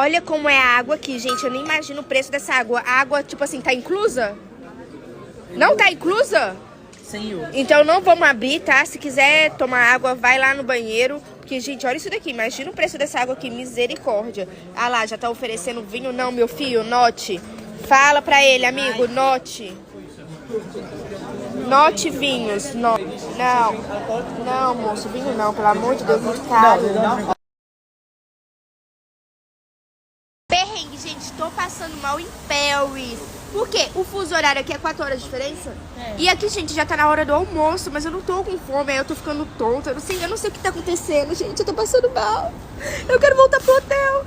Olha como é a água aqui, gente. Eu nem imagino o preço dessa água. A água, tipo assim, tá inclusa? Não tá inclusa? €100. Então não vamos abrir, tá? Se quiser tomar água, vai lá no banheiro. Porque, gente, olha isso daqui. Imagina o preço dessa água aqui. Misericórdia. Ah lá, já tá oferecendo vinho. Não, meu filho, note. Fala pra ele, amigo, note. Note vinhos. Não, não, moço, vinho não. Pelo amor de Deus, muito caro. Perrengue, gente. Tô passando mal em Paris. Por quê? O fuso horário aqui é 4 horas de diferença. E aqui, gente, já tá na hora do almoço, mas eu não tô com fome, aí eu tô ficando tonta. Eu não sei o que tá acontecendo, gente. Eu tô passando mal. Eu quero voltar pro hotel.